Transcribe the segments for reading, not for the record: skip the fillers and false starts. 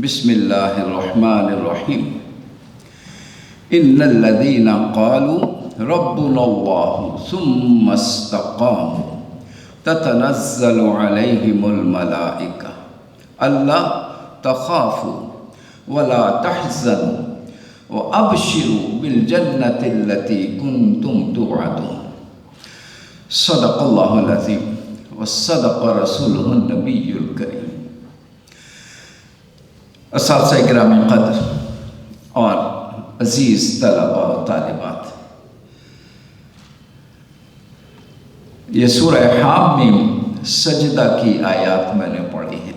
بسم اللہ الرحمن الرحیم ان الذین قالوا ربنا اللہ ثم استقاموا تتنزل علیہم الملائکہ الا تخافوا ولا تحزنوا وابشروا بالجنة التي كنتم توعدون صدق اللہ العظیم وصدق رسولہ النبی الکریم۔ اساتذہ گرامی قدر اور عزیز طلباء و طالبات، یہ سورہ حامیم سجدہ کی آیات میں نے پڑھی ہیں۔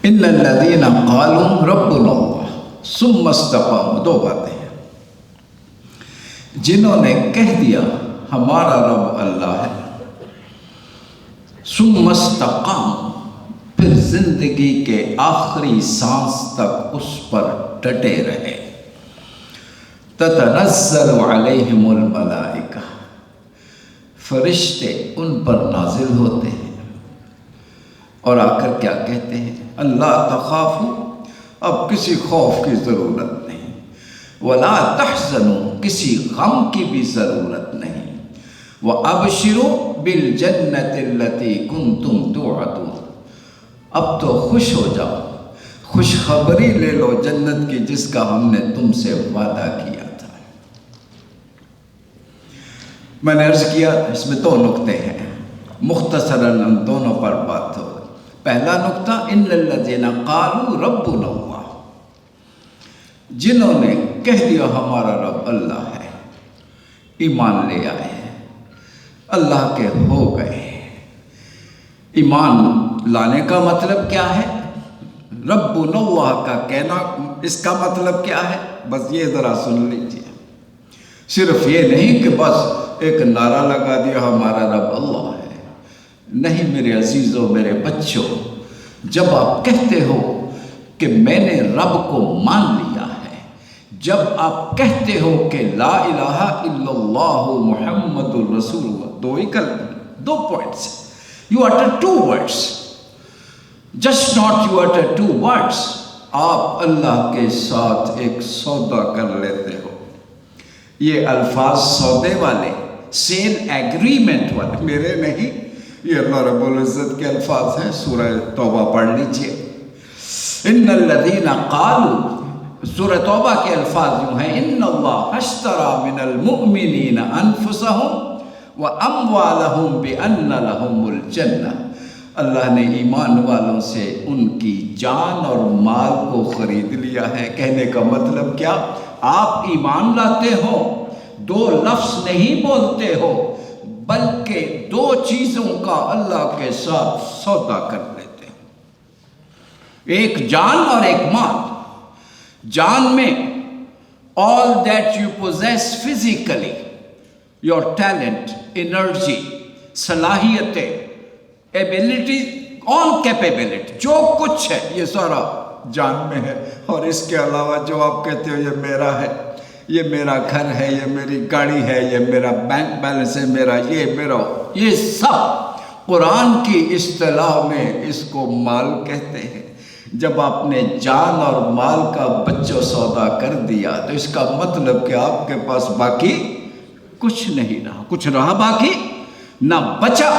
ان الذین قالوا ربنا اللہ ثم استقاموا، دو باتیں ہیں۔ جنہوں نے کہہ دیا ہمارا رب اللہ ہے، ثم استقاموا، پھر زندگی کے آخری سانس تک اس پر ڈٹے رہے، تتنزل علیہم الملائکہ، فرشتے ان پر نازل ہوتے ہیں اور آ کر کیا کہتے ہیں؟ اللہ تخافوا، اب کسی خوف کی ضرورت نہیں، ولا تحزنوا، کسی غم کی بھی ضرورت نہیں، وابشروا بالجنة التي كنتم توعدون، اب تو خوش ہو جاؤ، خوشخبری لے لو جنت کی جس کا ہم نے تم سے وعدہ کیا تھا۔ میں نے عرض کیا اس میں دو نکتے ہیں، مختصراً ان دونوں پر بات ہو۔ پہلا نکتہ، ان الذین قالوا ربنا اللہ، جنہوں نے کہہ دیا ہمارا رب اللہ ہے، ایمان لے آئے، اللہ کے ہو گئے۔ ایمان لانے کا مطلب کیا ہے؟ ربنا اللہ کا کہنا، اس کا مطلب کیا ہے؟ بس یہ ذرا سن لیجیے، صرف یہ نہیں کہ بس ایک نعرہ لگا دیا ہمارا رب اللہ ہے۔ نہیں میرے عزیزوں، میرے بچوں، جب آپ کہتے ہو کہ میں نے رب کو مان لیا ہے، جب آپ کہتے ہو کہ لا الہ الا اللہ محمد الرسول اللہ، دو points, you utter two words, just not you utter two words, آپ اللہ کے ساتھ ایک سودا کر لیتے ہو۔ یہ الفاظ سودے والے، سیل ایگریمنٹ والے میرے نہیں، یہ اللہ رب العزت کے الفاظ ہیں۔ سورہ توبہ پڑھ لیجئے، ان الذین قالوا، سورہ توبہ کے الفاظ یوں ہیں، ان اللہ اشتری من المؤمنین انفسهم واموالهم بان لهم الجنہ، اللہ نے ایمان والوں سے ان کی جان اور مال کو خرید لیا ہے۔ کہنے کا مطلب کیا؟ آپ ایمان لاتے ہو، دو لفظ نہیں بولتے ہو، بلکہ دو چیزوں کا اللہ کے ساتھ سودا کر لیتے ہیں، ایک جان اور ایک مال۔ جان میں all that you possess physically، your talent، energy, صلاحیتیں، ability، all capability، جو کچھ ہے یہ سارا جان میں ہے۔ اور اس کے علاوہ جو آپ کہتے ہو یہ میرا ہے، یہ میرا گھر ہے، یہ میری گاڑی ہے، یہ میرا بینک بیلنس ہے، میرا، یہ سب قرآن کی اصطلاح میں اس کو مال کہتے ہیں۔ جب آپ نے جان اور مال کا بچو سودا کر دیا تو اس کا مطلب کہ آپ کے پاس باقی کچھ نہیں رہا، کچھ رہا باقی نہ بچا،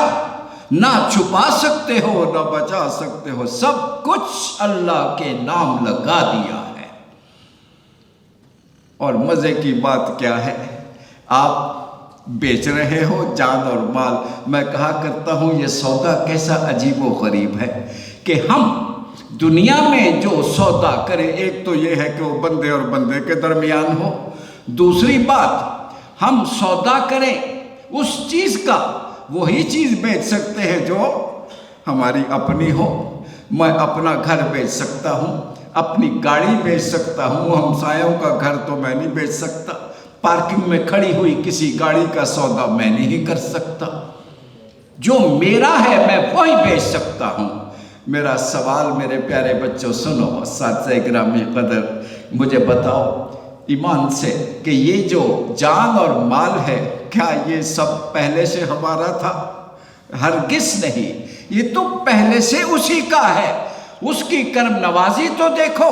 نہ چھپا سکتے ہو نہ بچا سکتے ہو، سب کچھ اللہ کے نام لگا دیا ہے۔ اور مزے کی بات کیا ہے؟ آپ بیچ رہے ہو جان اور مال۔ میں کہا کرتا ہوں یہ سودا کیسا عجیب و غریب ہے کہ ہم دنیا میں جو سودا کریں، ایک تو یہ ہے کہ وہ بندے اور بندے کے درمیان ہو، دوسری بات ہم سودا کریں اس چیز کا، وہی چیز بیچ سکتے ہیں جو ہماری اپنی ہو۔ میں اپنا گھر بیچ سکتا ہوں، اپنی گاڑی بیچ سکتا ہوں، ہمسایوں کا گھر تو میں نہیں بیچ سکتا، پارکنگ میں کھڑی ہوئی کسی گاڑی کا سودا میں نہیں کر سکتا۔ جو میرا ہے میں وہی بیچ سکتا ہوں۔ میرا سوال میرے پیارے بچوں سنو، اساتذہ گرامی قدر، مجھے بتاؤ ایمان سے کہ یہ جو جان اور مال ہے کیا یہ سب پہلے سے ہمارا تھا؟ ہرگز نہیں، یہ تو پہلے سے اسی کا ہے۔ اس کی کرم نوازی تو دیکھو،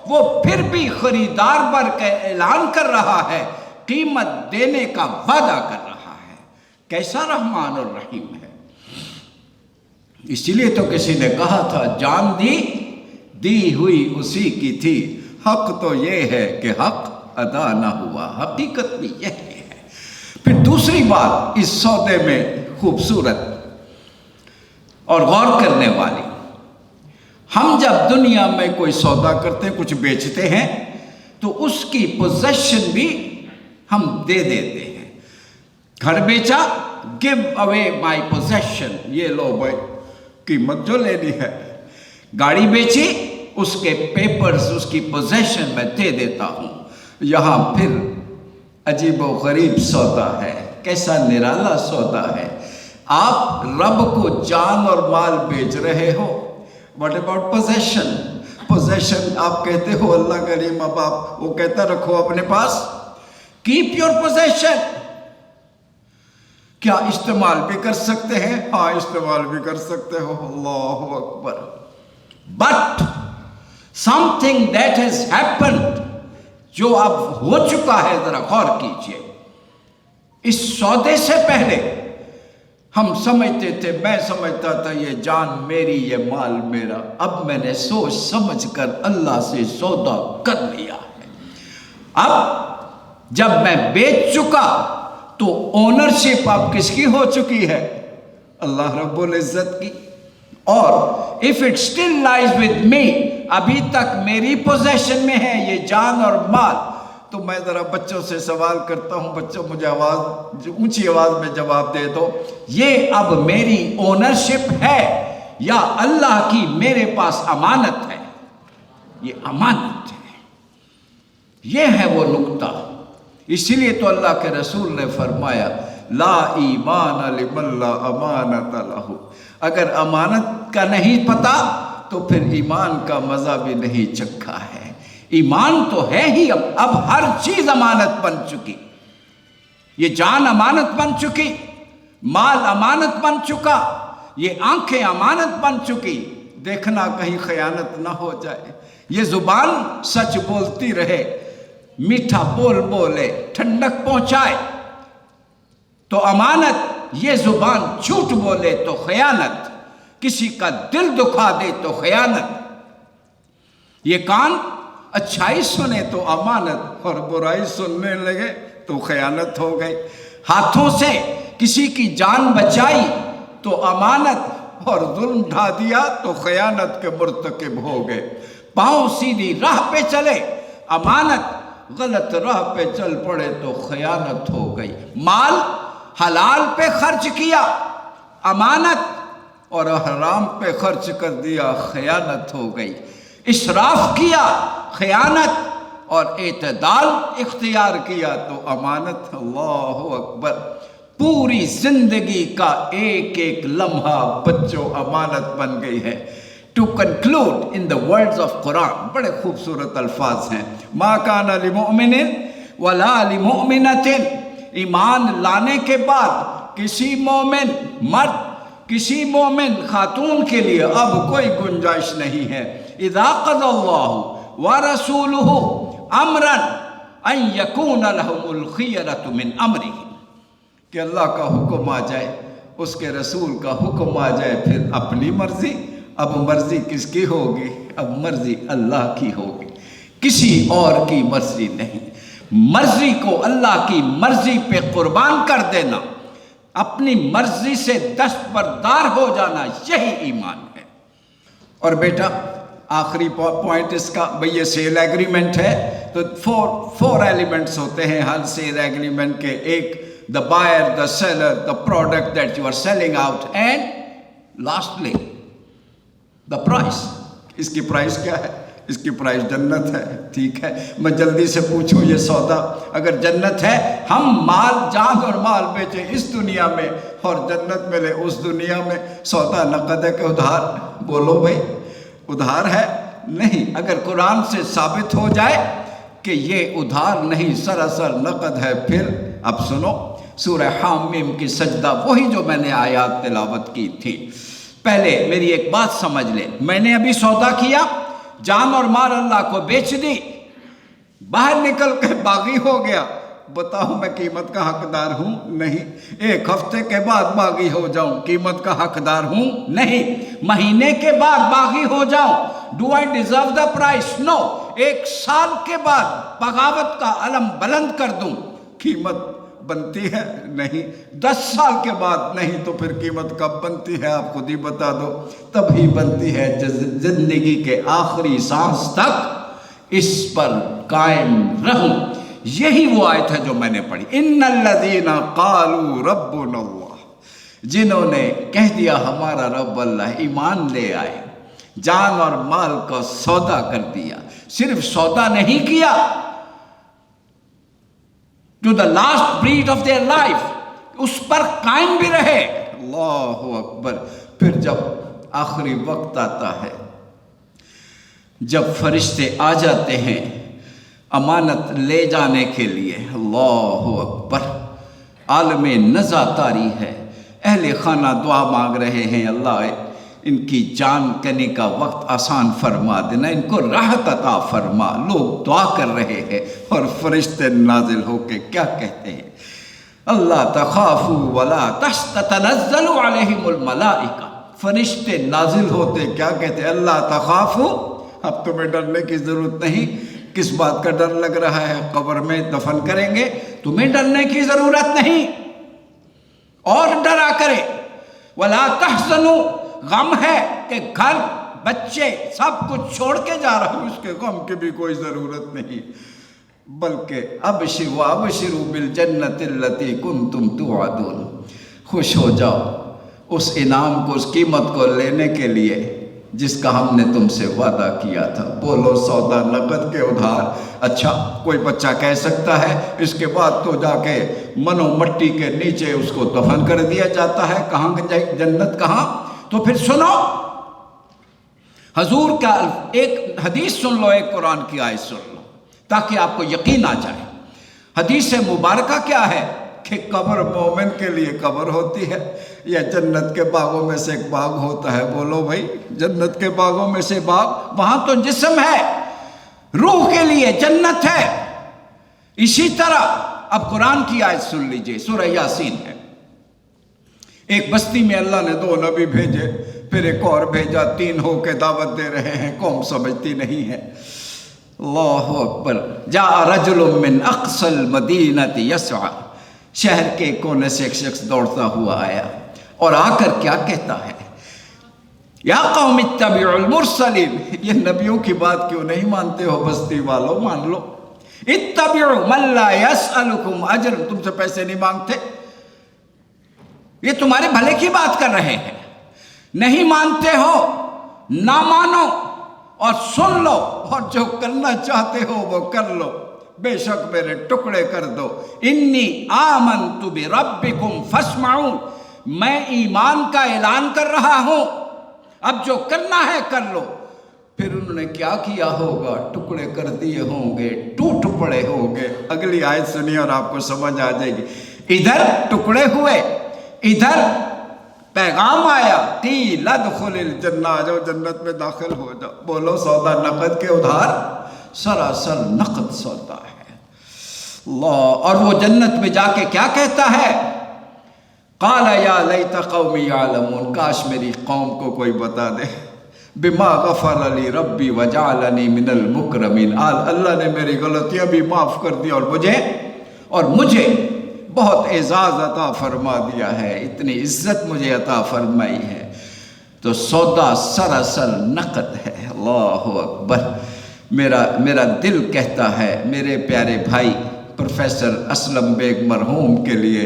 وہ پھر بھی خریدار پر کا اعلان کر رہا ہے، قیمت دینے کا وعدہ کر رہا ہے۔ کیسا رحمان اور رحیم ہے۔ اسی لیے تو کسی نے کہا تھا جان دی ہوئی اسی کی تھی، حق تو یہ ہے کہ حق ادا نہ ہوا، حقیقت بھی یہی ہے۔ پھر دوسری بات اس سودے میں خوبصورت اور غور کرنے والی، ہم جب دنیا میں کوئی سودا کرتے کچھ بیچتے ہیں تو اس کی پوزیشن بھی ہم دے دیتے ہیں۔ گھر بیچا، گیو اوے مائی پوزیشن، یہ لو بھائی قیمت جو لینی ہے۔ گاڑی بیچی، اس کے پیپرز، اس کی پوزیشن میں دے دیتا ہوں۔ یہاں پھر عجیب و غریب سودا ہے، کیسا نرالا سودا ہے۔ آپ رب کو جان اور مال بیچ رہے ہو۔ What about possession؟ possession آپ کہتے ہو اللہ کریم، اب آپ وہ کہتا رکھو اپنے پاس۔ keep your possession۔ کیا استعمال بھی کر سکتے ہیں؟ ہاں استعمال بھی کر سکتے ہو، اللہ اکبر۔ But something that has happened، جو اب ہو چکا ہے، ذرا غور کیجئے۔ اس سودے سے پہلے ہم سمجھتے تھے، میں سمجھتا تھا یہ جان میری، یہ مال میرا۔ اب میں نے سوچ سمجھ کر اللہ سے سودا کر لیا ہے۔ اب جب میں بیچ چکا تو اونرشپ اب کس کی ہو چکی ہے؟ اللہ رب العزت کی۔ اور if it still lies with me، ابھی تک میری پوزیشن میں ہے یہ جان اور مال، تو میں ذرا بچوں سے سوال کرتا ہوں، بچوں مجھے اونچی آواز میں جواب دے دو، یہ اب میری اونرشپ ہے یا اللہ کی میرے پاس امانت ہے؟ یہ امانت ہے۔ یہ ہے وہ نقطہ۔ اسی لیے تو اللہ کے رسول نے فرمایا لا ایمان لمن لا امانت لہ۔ اگر امانت کا نہیں پتا تو پھر ایمان کا مزہ بھی نہیں چکھا ہے۔ ایمان تو ہے ہی، اب ہر چیز امانت بن چکی۔ یہ جان امانت بن چکی، مال امانت بن چکا، یہ آنکھیں امانت بن چکی، دیکھنا کہیں خیانت نہ ہو جائے۔ یہ زبان سچ بولتی رہے، میٹھا بول بولے، ٹھنڈک پہنچائے تو امانت۔ یہ زبان جھوٹ بولے تو خیانت، کسی کا دل دکھا دے تو خیانت۔ یہ کان اچھائی سنے تو امانت، اور برائی سننے لگے تو خیانت ہو گئی۔ ہاتھوں سے کسی کی جان بچائی تو امانت، اور ظلم ڈھا دیا تو خیانت کے مرتکب ہو گئے۔ پاؤں سیدھی راہ پہ چلے امانت، غلط راہ پہ چل پڑے تو خیانت ہو گئی۔ مال حلال پہ خرچ کیا امانت، اور حرام پہ خرچ کر دیا خیانت ہو گئی۔ اسراف کیا خیانت، اور اعتدال اختیار کیا تو امانت۔ اللہ اکبر۔ پوری زندگی کا ایک ایک لمحہ بچوں امانت بن گئی ہے۔ To conclude in the words of Quran، بڑے خوبصورت الفاظ ہیں، ما کان لمؤمن ولا لمؤمنۃ۔ ایمان لانے کے بعد کسی مومن مرد، کسی مومن خاتون کے لیے اب کوئی گنجائش نہیں ہے۔ اذا قضى اللہ ورسولہ امرا ان یکون لہم الخیرۃ من امرہم، کہ اللہ کا حکم آ جائے، اس کے رسول کا حکم آ جائے، پھر اپنی مرضی۔ اب مرضی کس کی ہوگی؟ اب مرضی اللہ کی ہوگی، کسی اور کی مرضی نہیں۔ مرضی کو اللہ کی مرضی پہ قربان کر دینا، اپنی مرضی سے دستبردار ہو جانا، یہی ایمان ہے۔ اور بیٹا آخری پوائنٹ اس کا، بھئی یہ سیل ایگریمنٹ ہے تو فور ایلیمنٹس ہوتے ہیں ہر سیل ایگریمنٹ کے۔ ایک the buyer, the seller, the product that you are selling out, and lastly the price۔ اس کی پرائس کیا ہے؟ اس کی پرائس جنت ہے۔ ٹھیک ہے، میں جلدی سے پوچھوں یہ سودا اگر جنت ہے، ہم مال جان اور مال بیچیں اس دنیا میں اور جنت ملے اس دنیا میں، سودا نقد ہے کہ ادھار؟ بولو بھائی، ادھار ہے؟ نہیں۔ اگر قرآن سے ثابت ہو جائے کہ یہ ادھار نہیں سراسر نقد ہے۔ پھر اب سنو سورہ حامیم کی سجدہ، وہی جو میں نے آیات تلاوت کی تھی۔ پہلے میری ایک بات سمجھ لے، میں نے ابھی سودا کیا، جان اور مال اللہ کو بیچ دی، باہر نکل کے باغی ہو گیا، بتاؤ میں قیمت کا حقدار ہوں؟ نہیں۔ ایک ہفتے کے بعد باغی ہو جاؤں، قیمت کا حقدار ہوں؟ نہیں۔ مہینے کے بعد باغی ہو جاؤں، do I deserve the price? No. ایک سال کے بعد بغاوت کا علم بلند کر دوں، قیمت بنتی ہے؟ نہیں۔ 10 سال کے بعد نہیں تو پھر قیمت کب بنتی ہے آپ خود ہی بتا دو۔ تب ہی بنتی ہے زندگی کے آخری سانس تک اس پر قائم رہوں۔ یہی وہ آیت ہے جو میں نے پڑھی، ان الذین قالوا ربنا اللہ، جنہوں نے کہہ دیا ہمارا رب اللہ، ایمان لے آئے، جان اور مال کا سودا کر دیا۔ صرف سودا نہیں کیا، to the last breath of their life, اس پر قائم بھی رہے۔ اللہ اکبر۔ پھر جب آخری وقت آتا ہے، جب فرشتے آ جاتے ہیں امانت لے جانے کے لیے، اللہ اکبر، عالم نزا طاری ہے، اہل خانہ دعا مانگ رہے ہیں، اللہ ان کی جان کنے کا وقت آسان فرما دینا، ان کو راحت عطا فرما۔ لوگ دعا کر رہے ہیں اور فرشتے نازل ہو کے کیا کہتے ہیں؟ اللہ تخافوا ولا تنزل علیہم الملائکہ، فرشتے نازل ہوتے کیا کہتے ہیں؟ اللہ تخافوا، اب تمہیں ڈرنے کی ضرورت نہیں۔ کس بات کا ڈر لگ رہا ہے؟ قبر میں دفن کریں گے، تمہیں ڈرنے کی ضرورت نہیں۔ اور ڈرا کرے ولا تحزنوا، غم ہے کہ گھر بچے سب کچھ چھوڑ کے جا رہا ہوں، اس کے غم کی بھی کوئی ضرورت نہیں، بلکہ ابشروا بالجنۃ التی کنتم توعدون، خوش ہو جاؤ اس انعام کو، اس قیمت کو لینے کے لیے جس کا ہم نے تم سے وعدہ کیا تھا۔ بولو سودا نقد کے ادھار۔ اچھا کوئی بچہ کہہ سکتا ہے اس کے بعد تو جا کے منو مٹی کے نیچے اس کو دفن کر دیا جاتا ہے، کہاں جنت کہاں؟ تو پھر سنو حضور کا ایک حدیث سن لو، ایک قرآن کی آیت سن لو تاکہ آپ کو یقین آ جائے۔ حدیث مبارکہ کیا ہے کہ قبر مومن کے لیے قبر ہوتی ہے یا جنت کے باغوں میں سے ایک باغ ہوتا ہے؟ بولو بھائی، جنت کے باغوں میں سے باغ، وہاں تو جسم ہے، روح کے لیے جنت ہے۔ اسی طرح اب قرآن کی آیت سن لیجئے، سورہ یاسین ہے۔ ایک بستی میں اللہ نے 2 نبی بھیجے، پھر ایک اور بھیجا، 3 ہو کے دعوت دے رہے ہیں، قوم سمجھتی نہیں ہے۔ اللہ اکبر۔ جاء رجل من اقصى المدینہ یسعی، شہر کے کونے سے ایک شخص دوڑتا ہوا آیا اور آ کر کیا کہتا ہے؟ یا قوم اتبعوا المرسلین، یہ نبیوں کی بات کیوں نہیں مانتے ہو بستی والوں؟ مان لو۔ اتبعوا من لا يسألكم اجر، تم سے پیسے نہیں مانگتے، یہ تمہارے بھلے کی بات کر رہے ہیں۔ نہیں مانتے ہو، نہ مانو اور سن لو، اور جو کرنا چاہتے ہو وہ کر لو، بے شک میرے ٹکڑے کر دو۔ انی آمنت بربکم فاسمعون، میں ایمان کا اعلان کر رہا ہوں، اب جو کرنا ہے کر لو۔ پھر انہوں نے کیا کیا ہوگا؟ ٹکڑے کر دیے ہوں گے، ٹوٹ پڑے ہوں گے۔ اگلی آیت سنیے اور آپ کو سمجھ آ جائے گی۔ ادھر ٹکڑے ہوئے، ادھر پیغام آیا، قیل ادخل الجنہ، جو جنت میں داخل ہو جاؤ۔ بولو سودا نقد کے ادھار، سراسر نقد سودا ہے۔ اللہ، اور وہ جنت میں جا کے کیا کہتا ہے؟ قال یا لیت قومی یعلمون، کاش میری قوم کو کوئی بتا دے، بما غفر لی ربی وجعلنی من المکرمین، اللہ نے میری غلطیاں بھی معاف کر دی اور مجھے بہت اعزاز عطا فرما دیا ہے، اتنی عزت مجھے عطا فرمائی ہے۔ تو سودا سراسر نقد ہے۔ اللہ اکبر۔ میرا دل کہتا ہے میرے پیارے بھائی پروفیسر اسلم بیگ مرحوم کے لیے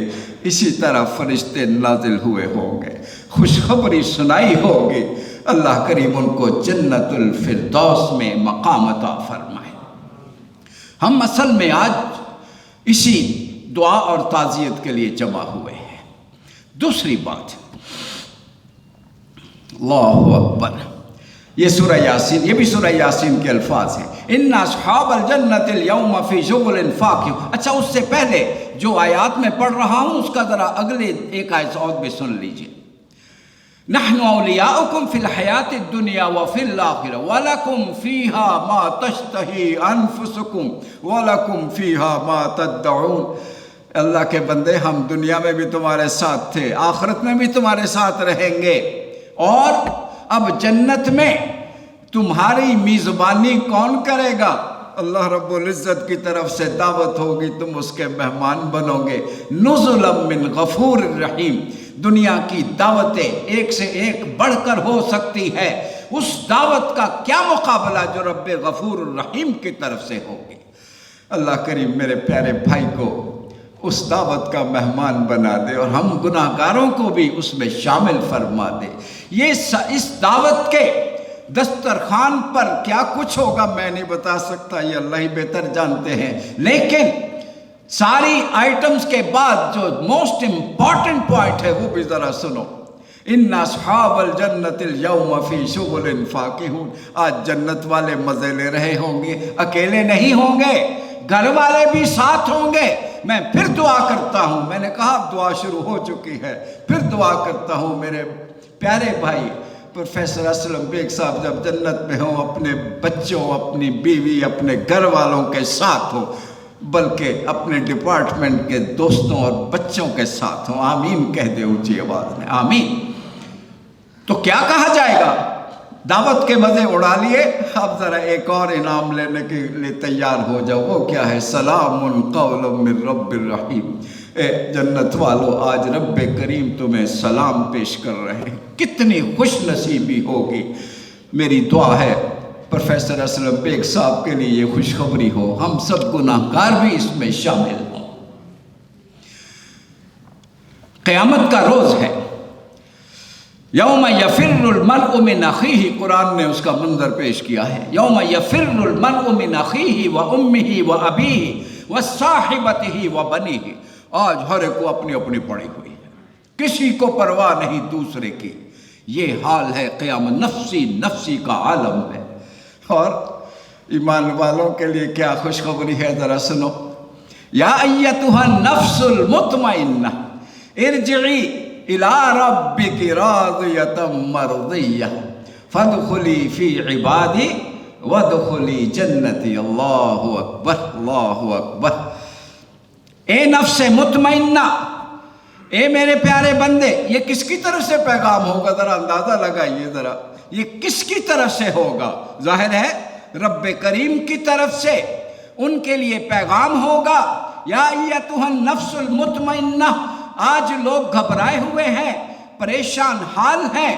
اسی طرح فرشتے نازل ہوئے ہوں گے، خوشخبری سنائی ہوگی، اللہ کریم ان کو جنت الفردوس میں مقام عطا فرمائے۔ ہم اصل میں آج اسی دعا اور تعزیت کے لیے جمع ہوئے ہیں۔ دوسری بات، اللہ اکبر، یہ سورہ یاسین، یہ بھی سورہ یاسین کے الفاظ ہیں۔ ان اصحاب الجنت اليوم فی شغل فاکہون۔ اچھا اس سے پہلے جو آیات میں پڑھ رہا ہوں اس کا ذرا اگلے ایک آیت اور بھی سن لیجئے۔ نحن اولیاؤکم فی الحیات الدنیا وفی الآخرہ ولکم فیہا ما تشتہی انفسکم ولکم فیہا ما تدعون۔ اللہ کے بندے ہم دنیا میں بھی تمہارے ساتھ تھے، آخرت میں بھی تمہارے ساتھ رہیں گے، اور اب جنت میں تمہاری میزبانی کون کرے گا؟ اللہ رب العزت کی طرف سے دعوت ہوگی، تم اس کے مہمان بنو گے۔ نزلا من غفور الرحیم۔ دنیا کی دعوتیں ایک سے ایک بڑھ کر ہو سکتی ہے، اس دعوت کا کیا مقابلہ جو رب غفور الرحیم کی طرف سے ہوگی۔ اللہ کریم میرے پیارے بھائی کو اس دعوت کا مہمان بنا دے، اور ہم گناہ گاروں کو بھی اس میں شامل فرما دے۔ اس دعوت کے دسترخوان پر کیا کچھ ہوگا میں نہیں بتا سکتا، یہ اللہ ہی بہتر جانتے ہیں، لیکن ساری آئٹمز کے بعد جو موسٹ امپورٹنٹ پوائنٹ ہے وہ بھی ذرا سنو۔ ان اصحاب الجنت اليوم فی شغل فاکہون۔ آج جنت والے مزے لے رہے ہوں گے، اکیلے نہیں ہوں گے، گھر والے بھی ساتھ ہوں گے۔ میں پھر دعا کرتا ہوں، میں نے کہا دعا شروع ہو چکی ہے، پھر دعا کرتا ہوں میرے پیارے بھائی پروفیسر اسلم بیگ صاحب جب جنت میں ہوں، اپنے بچوں، اپنی بیوی، اپنے گھر والوں کے ساتھ ہوں، بلکہ اپنے ڈپارٹمنٹ کے دوستوں اور بچوں کے ساتھ ہوں۔ آمین کہہ دے اونچی آواز میں، آمین۔ تو کیا کہا جائے گا؟ دعوت کے مزے اڑا لیے، اب ذرا ایک اور انعام لینے کے لیے تیار ہو جاؤ۔ وہ کیا ہے؟ سلام قول من رب الرحیم۔ اے جنت والو، آج رب کریم تمہیں سلام پیش کر رہے ہیں، کتنی خوش نصیبی ہوگی۔ میری دعا ہے پروفیسر اسلم بیگ صاحب کے لیے یہ خوشخبری ہو، ہم سب گناہ گار بھی اس میں شامل ہوں۔ قیامت کا روز ہے، یوم یفر المرء من اخیہ، قرآن نے اس کا منظر پیش کیا ہے۔ یوم یفر المرء من اخیہ وامہ وابیہ وصاحبتہ وبنیہ۔ آج ہر ایک کو اپنی اپنی پڑی ہوئی ہے، کسی کو پرواہ نہیں دوسرے کی۔ یہ حال ہے قیامت، نفسی نفسی کا عالم ہے۔ اور ایمان والوں کے لیے کیا خوشخبری ہے، ذرا سنو۔ یا ایتھا النفس المطمئنہ ارجعی الی ربک راضیۃ مرضیہ فادخلی فی عبادی وادخلی جنتی۔ اللہ اکبر، اللہ اکبر۔ اے نفس مطمئنہ، اے میرے پیارے بندے، یہ کس کی طرف سے پیغام ہوگا؟ ذرا اندازہ لگائیے، ذرا یہ کس کی طرف سے ہوگا؟ ظاہر ہے رب کریم کی طرف سے ان کے لیے پیغام ہوگا۔ یا ایتھا النفس المطمئنہ۔ آج لوگ گھبرائے ہوئے ہیں، پریشان حال ہیں۔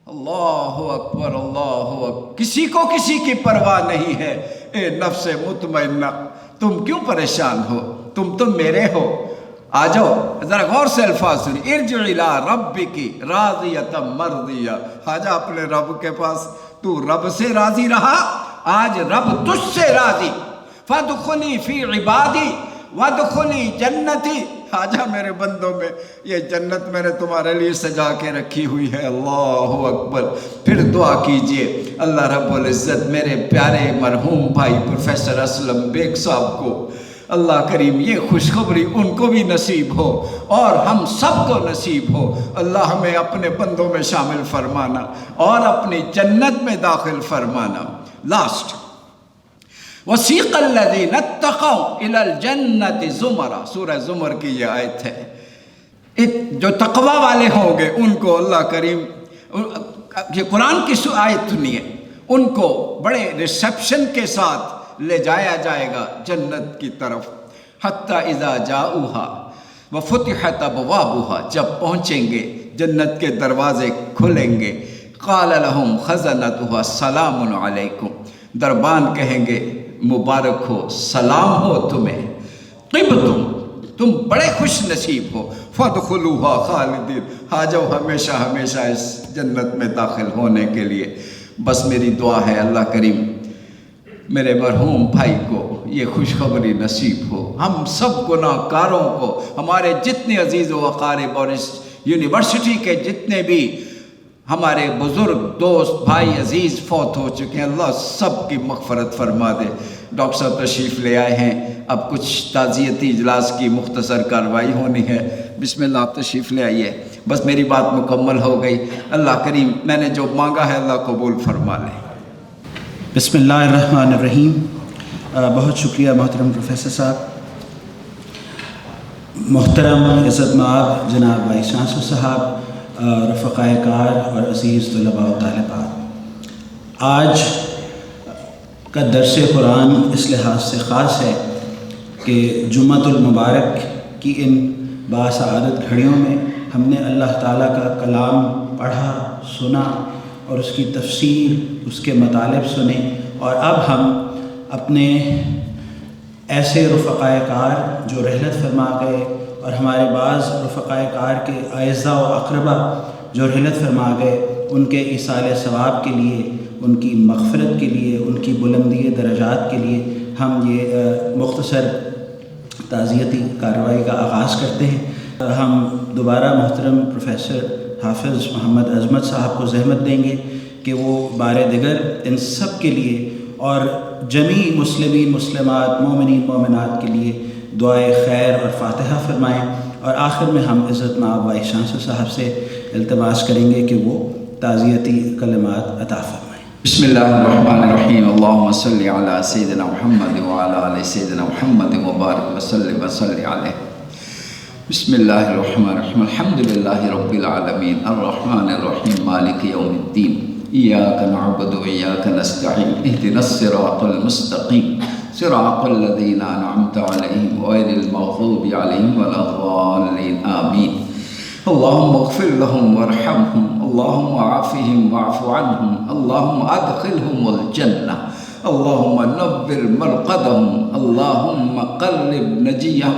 اللہ اکبر، اللہ اکبر۔ کسی کو کسی کی پرواہ نہیں ہے۔ اے نفس مطمئنہ، تم کیوں پریشان ہو؟ تم تو میرے ہو۔ آ جاؤ، ذرا غور سے الفاظ سنی۔ ارجع الی ربک راضیۃ مرضیہ۔ آ جا اپنے رب کے پاس، تو رب سے راضی رہا، آج رب تجھ سے راضی۔ فادخلی فی عبادی وادخلی جنتی۔ آ جا میرے بندوں میں، یہ جنت میں نے تمہارے لیے سجا کے رکھی ہوئی ہے۔ اللہ اکبر۔ پھر دعا کیجئے اللہ رب العزت میرے پیارے مرحوم بھائی پروفیسر اسلم بیگ صاحب کو، اللہ کریم یہ خوشخبری ان کو بھی نصیب ہو اور ہم سب کو نصیب ہو۔ اللہ ہمیں اپنے بندوں میں شامل فرمانا اور اپنی جنت میں داخل فرمانا۔ لاسٹ، وَسِيقَ الَّذِينَ اتَّقَوْا إِلَى الْجَنَّةِ زُمَرًا، سورہ زمر کی یہ آیت ہے۔ جو تقوی والے ہوں گے ان کو اللہ کریم، یہ قرآن کی آیت سنیے، ان کو بڑے ریسیپشن کے ساتھ لے جایا جائے گا جنت کی طرف۔ حَتَّى إِذَا جَاءُوهَا وَفُتِحَتْ أَبْوَابُهَا، جب پہنچیں گے جنت کے دروازے کھلیں گے۔ قَالَ لَهُمْ خَزَنَتُهَا سَلَامٌ عَلَيْكُمْ، دربان کہیں گے مبارک ہو، سلام ہو تمہیں، طِبْتُمْ، تم بڑے خوش نصیب ہو، فَادْخُلُوهَا خَالِدِينَ، آ جاؤ ہمیشہ ہمیشہ اس جنت میں داخل ہونے کے لیے۔ بس میری دعا ہے اللہ کریم میرے مرحوم بھائی کو یہ خوشخبری نصیب ہو، ہم سب گناہ کاروں کو، ہمارے جتنے عزیز و اقارب اور اس یونیورسٹی کے جتنے بھی ہمارے بزرگ دوست بھائی عزیز فوت ہو چکے ہیں، اللہ سب کی مغفرت فرما دے۔ ڈاکٹر صاحب تشریف لے آئے ہیں، اب کچھ تعزیتی اجلاس کی مختصر کارروائی ہونی ہے۔ بسم اللہ، آپ تشریف لے آئیے۔ بس میری بات مکمل ہو گئی۔ اللہ کریم میں نے جو مانگا ہے اللہ قبول فرما لے۔ بسم اللہ الرحمن الرحیم۔ بہت شکریہ محترم پروفیسر صاحب۔ محترم عزت مآب جناب وائس چانسلر صاحب، رفقائے کار اور عزیز طلباء و طالبات، آج کا درس قرآن اس لحاظ سے خاص ہے کہ جمعۃ المبارک کی ان باسعادت گھڑیوں میں ہم نے اللہ تعالیٰ کا کلام پڑھا، سنا اور اس کی تفسیر، اس کے مطالب سنے، اور اب ہم اپنے ایسے رفقائے کار جو رحلت فرما گئے اور ہمارے بعض رفقائے کار کے اعزاء و اقربا جو رحلت فرما گئے، ان کے ایصال ثواب کے لیے، ان کی مغفرت کے لیے، ان کی بلندی درجات کے لیے ہم یہ مختصر تعزیتی کارروائی کا آغاز کرتے ہیں۔ ہم دوبارہ محترم پروفیسر حافظ محمد عظمت صاحب کو زحمت دیں گے کہ وہ بار دیگر ان سب کے لیے اور جمیع مسلمین مسلمات مومنین مومنات کے لیے دعائے خیر اور فاتحہ فرمائیں، اور آخر میں ہم عزت مآب وائس چانسلر صاحب سے التماس کریں گے کہ وہ تعزیتی کلمات عطا فرمائیں۔ بسم اللہ الرحمن الرحیم۔ اللہم صلی علی سیدنا محمد وعلی آل سیدنا محمد وبارک وسلم وصلی علیہ۔ بسم اللہ الرحمن الرحیم۔ الحمدللہ رب العالمین الرحمن الرحیم مالک یوم الدین، ایاک نعبد و ایاک نستعین، اہدنا الصراط المستقیم، صراط الذین انعمت علیہم غیر المغضوب علیہم ولا الضالین، آمین۔ اللہم اغفر لهم وارحمهم، اللہم عافهم واعف عنهم، اللہم ادخلهم الجنہ، اللہم نور مرقدهم، اللہم قربهم نجیہ،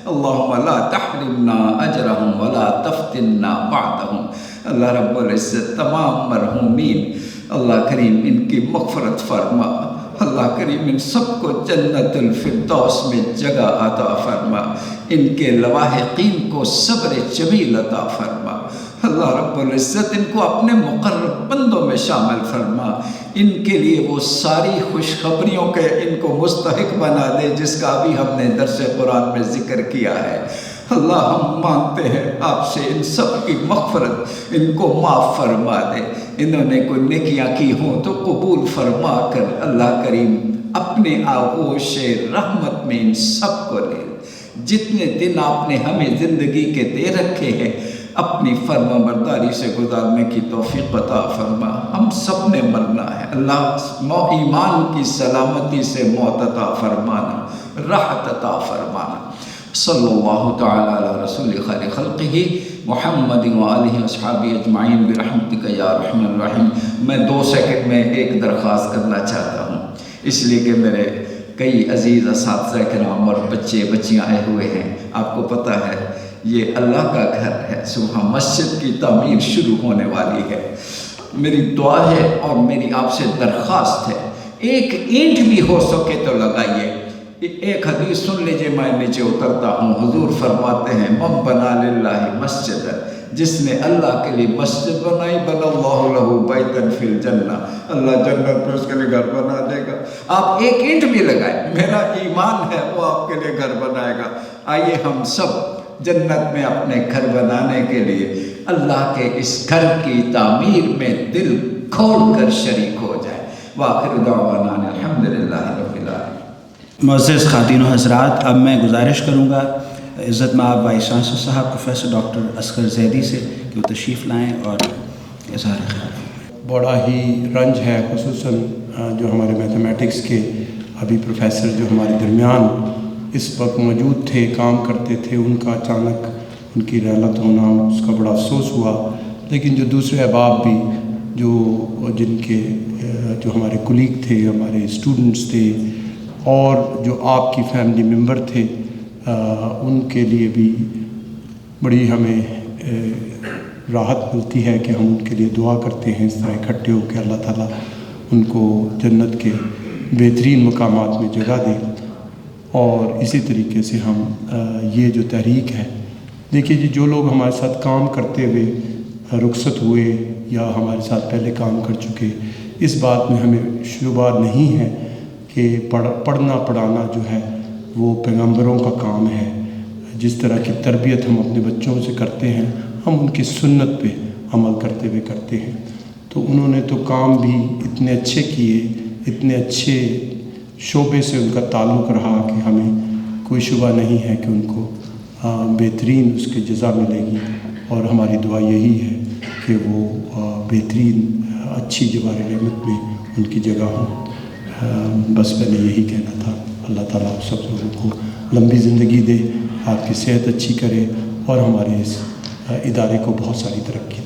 اللہم لا تحرمنا اجرهم ولا تفتنا بعدهم۔ اللہ رب العزت تمام مرحومین اللہ کریم ان کی مغفرت فرما، اللہ کریم ان سب کو جنت الفردوس میں جگہ عطا فرما، ان کے لواحقین کو صبر جمیل عطا فرما، اللہ رب العزت ان کو اپنے مقرب بندوں میں شامل فرما، ان کے لیے وہ ساری خوشخبریوں کے ان کو مستحق بنا دے جس کا ابھی ہم نے درس قرآن میں ذکر کیا ہے۔ اللہ ہم مانگتے ہیں آپ سے ان سب کی مغفرت، ان کو معاف فرما دے، انہوں نے کوئی نیکیاں کی ہوں تو قبول فرما کر اللہ کریم اپنے آغوش رحمت میں ان سب کو لے۔ جتنے دن آپ نے ہمیں زندگی کے دے رکھے ہیں اپنی فرما برداری سے گزارنے کی توفیق عطا فرما۔ ہم سب نے مرنا ہے، اللہ ایمان کی سلامتی سے موت عطا فرمانا، راحت عطا فرمانا۔ صلی اللہ تعالی علی رسول خیر خلقہ محمد وآلہ واصحابہ اجمعین برحمتک یا ارحم الراحمین۔ میں 2 سیکنڈ میں ایک درخواست کرنا چاہتا ہوں، اس لیے کہ میرے کئی عزیز اساتذہ کرام اور بچے بچیاں آئے ہوئے ہیں۔ آپ کو پتہ ہے یہ اللہ کا گھر ہے، صبح مسجد کی تعمیر شروع ہونے والی ہے۔ میری دعا ہے اور میری آپ سے درخواست ہے، ایک اینٹ بھی ہو سکے تو لگائیے۔ ایک حدیث سن لیجئے، میں نیچے اترتا ہوں۔ حضور فرماتے ہیں من بنا للہ مسجد، جس نے اللہ کے لیے مسجد بنائی بنا اللہ لہ بیتا فی الجنہ، اللہ جنت میں اس کے لیے گھر بنا دے گا۔ آپ ایک اینٹ بھی لگائیں، میرا ایمان ہے وہ آپ کے لیے گھر بنائے گا۔ آئیے ہم سب جنت میں اپنے گھر بنانے کے لیے اللہ کے اس گھر کی تعمیر میں دل کھول کر شریک ہو جائے۔ وآخر دعوانا الحمدللہ رب العالمین۔ معزز خواتین و حضرات، اب میں گزارش کروں گا عزت مآب وائس چانسلر صاحب پروفیسر ڈاکٹر اصغر زیدی سے کہ وہ تشریف لائیں اور اظہار خیال فرمائیں۔ بڑا ہی رنج ہے، خصوصاً جو ہمارے میتھمیٹکس کے ابھی پروفیسر جو ہمارے درمیان اس وقت موجود تھے، کام کرتے تھے، ان کا اچانک ان کی رحلت ہونا، اس کا بڑا افسوس ہوا۔ لیکن جو دوسرے احباب بھی جن کے جو ہمارے کولیگ تھے، ہمارے اسٹوڈنٹس تھے، اور جو آپ کی فیملی ممبر تھے، ان کے لیے بھی بڑی ہمیں راحت ملتی ہے کہ ہم ان کے لیے دعا کرتے ہیں اس طرح اکٹھے ہو کے اللہ تعالیٰ ان کو جنت کے بہترین مقامات میں جگہ دے۔ اور اسی طریقے سے ہم یہ جو تحریک ہے دیکھیے جی، جو لوگ ہمارے ساتھ کام کرتے ہوئے رخصت ہوئے یا ہمارے ساتھ پہلے کام کر چکے، اس بات میں ہمیں شبہ نہیں ہے کہ پڑھنا پڑھانا جو ہے وہ پیغمبروں کا کام ہے۔ جس طرح کی تربیت ہم اپنے بچوں سے کرتے ہیں، ہم ان کی سنت پہ عمل کرتے ہوئے کرتے ہیں۔ تو انہوں نے تو کام بھی اتنے اچھے کیے، اتنے اچھے شعبے سے ان کا تعلق رہا کہ ہمیں کوئی شبہ نہیں ہے کہ ان کو بہترین اس کی جزا ملے گی، اور ہماری دعا یہی ہے کہ وہ بہترین اچھی جوار رحمت میں ان کی جگہ ہو۔ بس میں نے یہی کہنا تھا۔ اللہ تعالیٰ آپ سب لوگوں کو لمبی زندگی دے، آپ کی صحت اچھی کرے، اور ہمارے اس ادارے کو بہت ساری ترقی